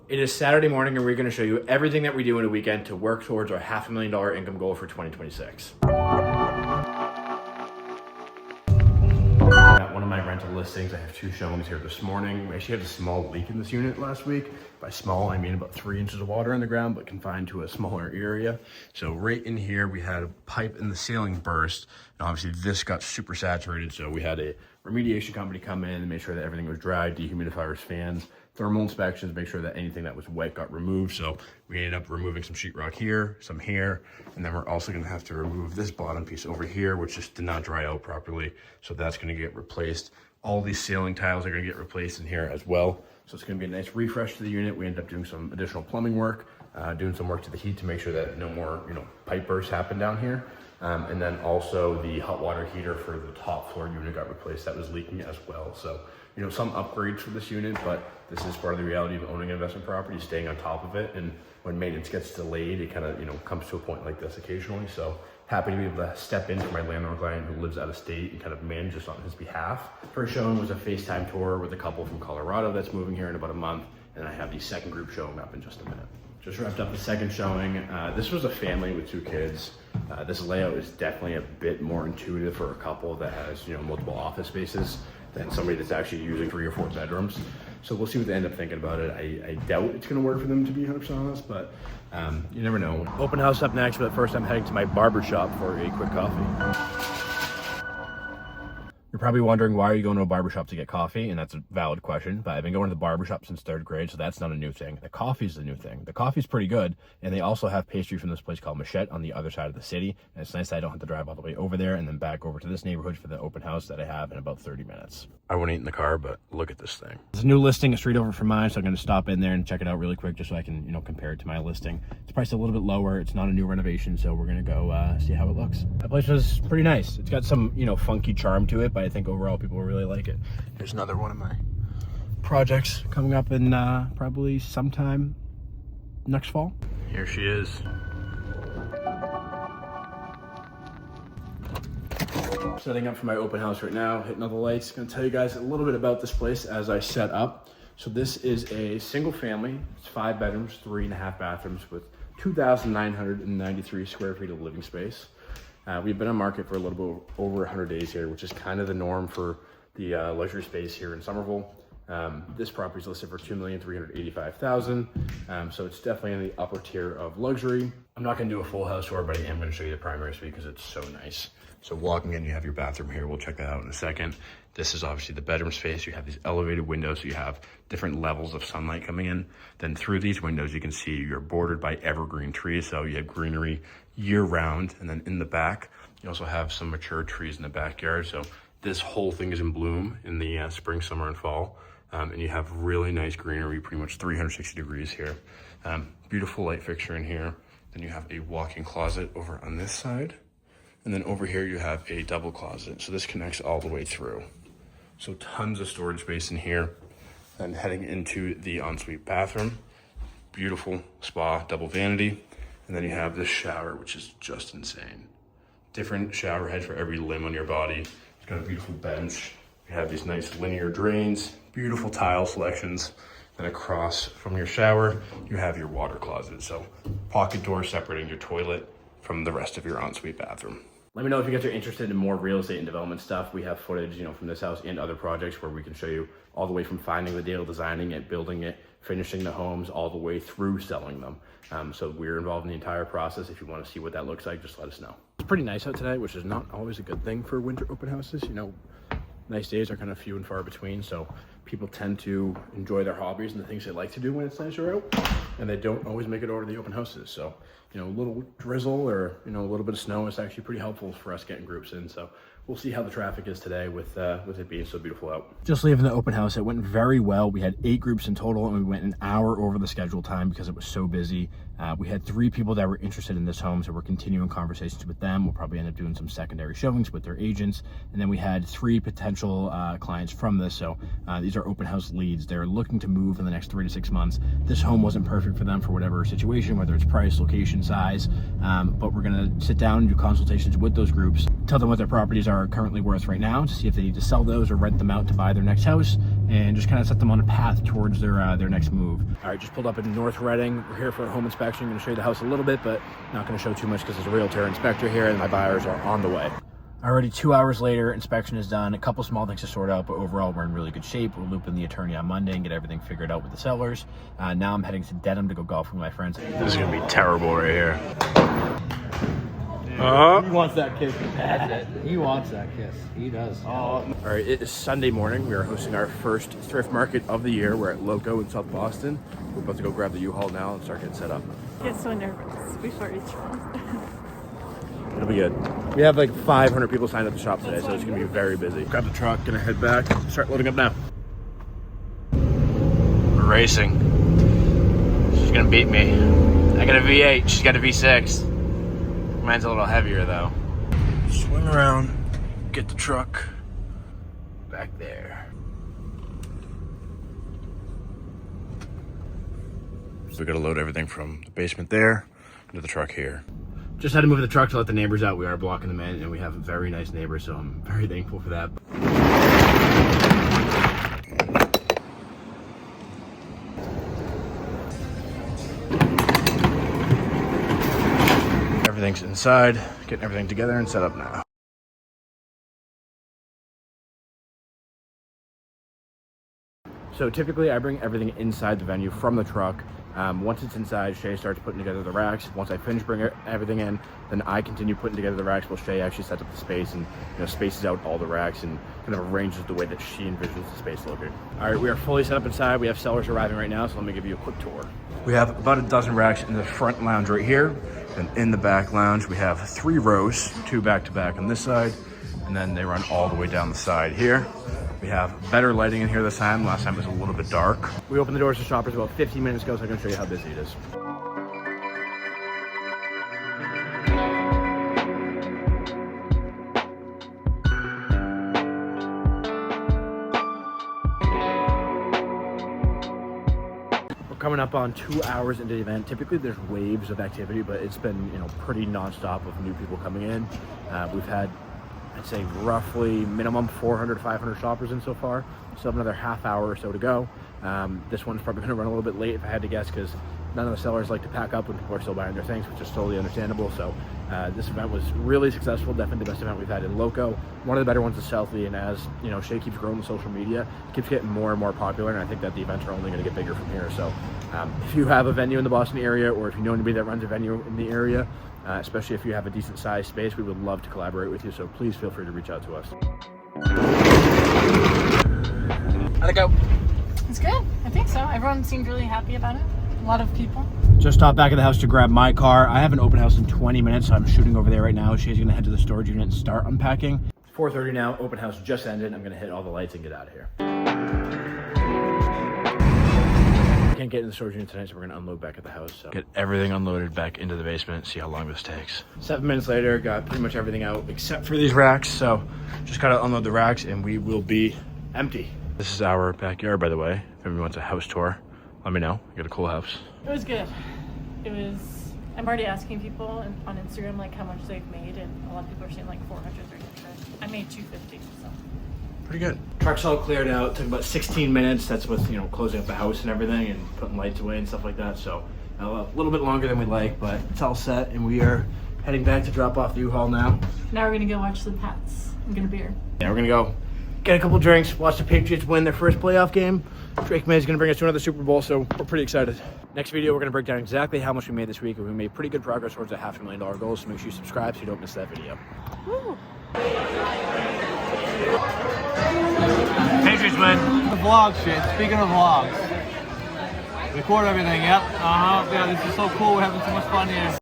It is Saturday morning and we're going to show you everything that we do in a weekend to work towards our $500,000 income goal for 2026. At one of my rental listings, I have two showings here this morning. We actually had a small leak in this unit last week. By small, I mean about 3 inches of water in the ground, but confined to a smaller area. So right in here, we had a pipe in the ceiling burst. And obviously this got super saturated. So we had a remediation company come in and make sure that everything was dry, dehumidifiers, fans, thermal inspections, make sure that anything that was wet got removed. So we ended up removing some sheetrock here, some here, and then we're also gonna have to remove this bottom piece over here, which just did not dry out properly. So that's gonna get replaced. All these ceiling tiles are gonna get replaced in here as well. So it's gonna be a nice refresh to the unit. We ended up doing some additional plumbing work, doing some work to the heat to make sure that no more pipe bursts happen down here. And then also the hot water heater for the top floor unit got replaced. That was leaking as well. So, some upgrades for this unit, but this is part of the reality of owning an investment property, staying on top of it. And when maintenance gets delayed, it kind of, comes to a point like this occasionally. So happy to be able to step in for my landlord client who lives out of state and kind of manage this on his behalf. First showing was a FaceTime tour with a couple from Colorado that's moving here in about a month. And I have the second group showing up in just a minute. Just wrapped up the second showing. This was a family with 2 kids. This layout is definitely a bit more intuitive for a couple that has, multiple office spaces than somebody that's actually using 3 or 4 bedrooms. So we'll see what they end up thinking about it. I doubt it's gonna work for them, to be 100% honest, but you never know. Open house up next, but first I'm heading to my barber shop for a quick coffee. You're probably wondering, why are you going to a barbershop to get coffee? And that's a valid question, but I've been going to the barbershop since 3rd grade, so that's not a new thing. The coffee's the new thing. The coffee's pretty good, and they also have pastry from this place called Machette on the other side of the city, and it's nice that I don't have to drive all the way over there and then back over to this neighborhood for the open house that I have in about 30 minutes. I won't eat in the car, but look at this thing. It's a new listing, a street over from mine, so I'm going to stop in there and check it out really quick just so I can, compare it to my listing. It's priced a little bit lower. It's not a new renovation, so we're going to go see how it looks. That place was pretty nice. It's got some, funky charm to it, but I think overall people will really like it. Here's another one of my projects coming up in probably sometime next fall. Here she is. Setting up for my open house right now, hitting all the lights. Gonna tell you guys a little bit about this place as I set up. So this is a single family. It's 5 bedrooms, 3.5 bathrooms with 2,993 square feet of living space. We've been on market for a little bit over 100 days here, which is kind of the norm for the luxury space here in Somerville. This property is listed for $2,385,000. So it's definitely in the upper tier of luxury. I'm not gonna do a full house tour, but I am gonna show you the primary suite because it's so nice. So walking in, you have your bathroom here. We'll check that out in a second. This is obviously the bedroom space. You have these elevated windows, so you have different levels of sunlight coming in. Then through these windows, you can see you're bordered by evergreen trees, so you have greenery year round. And then in the back, you also have some mature trees in the backyard. So this whole thing is in bloom in the spring, summer, and fall. And you have really nice greenery, pretty much 360 degrees here. Beautiful light fixture in here. Then you have a walk-in closet over on this side. And then over here, you have a double closet. So this connects all the way through. So tons of storage space in here. And heading into the ensuite bathroom. Beautiful spa, double vanity. And then you have this shower, which is just insane. Different shower head for every limb on your body. It's got a beautiful bench. You have these nice linear drains, beautiful tile selections. Then across from your shower, you have your water closet. So pocket door separating your toilet from the rest of your ensuite bathroom. Let me know if you guys are interested in more real estate and development stuff. We have footage, from this house and other projects where we can show you all the way from finding the deal, designing it, building it, finishing the homes, all the way through selling them. So we're involved in the entire process. If you want to see what that looks like, just let us know. It's pretty nice out today, which is not always a good thing for winter open houses. Nice days are kind of few and far between, so people tend to enjoy their hobbies and the things they like to do when it's nicer out, and they don't always make it over to the open houses. So, a little drizzle or, a little bit of snow is actually pretty helpful for us getting groups in. So we'll see how the traffic is today with it being so beautiful out. Just leaving the open house, it went very well. We had 8 groups in total, and we went an hour over the scheduled time because it was so busy. We had 3 people that were interested in this home, so we're continuing conversations with them. We'll probably end up doing some secondary showings with their agents. And then we had 3 potential clients from this. So these are open house leads. They're looking to move in the next 3 to 6 months. This home wasn't perfect for them for whatever situation, whether it's price, location, size. But we're gonna sit down and do consultations with those groups, tell them what their properties are are currently worth right now, to see if they need to sell those or rent them out to buy their next house, and just kind of set them on a path towards their next move. All right, just pulled up in North Reading. We're here for a home inspection. I'm going to show you the house a little bit, but not going to show too much because there's a realtor inspector here and my buyers are on the way. Already 2 hours later, inspection is done. A couple small things to sort out, but overall we're in really good shape. We'll loop in the attorney on Monday and get everything figured out with the sellers. Now I'm heading to Dedham to go golf with my friends. This is gonna be terrible right here. He wants that kiss. That's it. He wants that kiss. He does. All right, it is Sunday morning. We are hosting our first thrift market of the year. We're at Loco in South Boston. We're about to go grab the U-Haul now and start getting set up. I get so nervous before each one. It'll be good. We have like 500 people signed up to shop today, so it's gonna be very busy. Grab the truck, gonna head back, start loading up now. We're racing. She's gonna beat me. I got a V8, she's got a V6. Mine's a little heavier though. Swing around, get the truck back there. So we gotta load everything from the basement there into the truck here. Just had to move the truck to let the neighbors out. We are blocking them in, and we have very nice neighbors, so I'm very thankful for that. Everything's inside, getting everything together and set up now. So typically I bring everything inside the venue from the truck. Once it's inside, Shay starts putting together the racks. Once I finish bringing everything in, then I continue putting together the racks while Shay actually sets up the space and spaces out all the racks and kind of arranges the way that she envisions the space looking. All right, we are fully set up inside. We have sellers arriving right now, so let me give you a quick tour. We have about a dozen racks in the front lounge right here. And in the back lounge, we have 3 rows, 2 back to back on this side, and then they run all the way down the side here. We have better lighting in here this time. Last time it was a little bit dark. We opened the doors to shoppers about 15 minutes ago, so I'm gonna show you how busy it is. We're coming up on 2 hours into the event. Typically there's waves of activity, but it's been pretty nonstop of new people coming in. We've had, I'd say, roughly minimum 400, 500 shoppers in so far. Still have another half hour or so to go. This one's probably gonna run a little bit late if I had to guess, because none of the sellers like to pack up when people are still buying their things, which is totally understandable. So this event was really successful, definitely the best event we've had in Loco. One of the better ones is Southly, and as Shay keeps growing with social media, it keeps getting more and more popular, and I think that the events are only gonna get bigger from here. So if you have a venue in the Boston area, or if you know anybody that runs a venue in the area, especially if you have a decent sized space, we would love to collaborate with you, so please feel free to reach out to us. How'd it go? It's good. I think so. Everyone seemed really happy about it. A lot of people. Just stopped back at the house to grab my car. I have an open house in 20 minutes, so I'm shooting over there right now. She's gonna head to the storage unit and start unpacking. 4:30 now, open house just ended. I'm gonna hit all the lights and get out of here. Can't get in the storage unit tonight, so we're gonna unload back at the house. So get everything unloaded back into the basement, see how long this takes. 7 minutes later, got pretty much everything out except for these racks. So just gotta unload the racks and we will be empty. This is our backyard, by the way. If anyone wants a house tour, let me know. We got a cool house. It was good. I'm already asking people on Instagram like how much they've made, and a lot of people are saying like 400, 300. I made 250, so. Pretty good. Truck's all cleared out. Took about 16 minutes. That's with closing up the house and everything and putting lights away and stuff like that. So a little bit longer than we like, but it's all set, and we are heading back to drop off the U-Haul now. Now we're gonna go watch the Pats and get a beer. Yeah, we're gonna go get a couple drinks, watch the Patriots win their first playoff game. Drake May is gonna bring us to another Super Bowl, so we're pretty excited. Next video, we're gonna break down exactly how much we made this week, and we made pretty good progress towards a $500,000 goal. So make sure you subscribe so you don't miss that video. Woo. Patriots win. The vlog shit. Speaking of vlogs. Record everything, yep. Yeah, this is so cool. We're having so much fun here.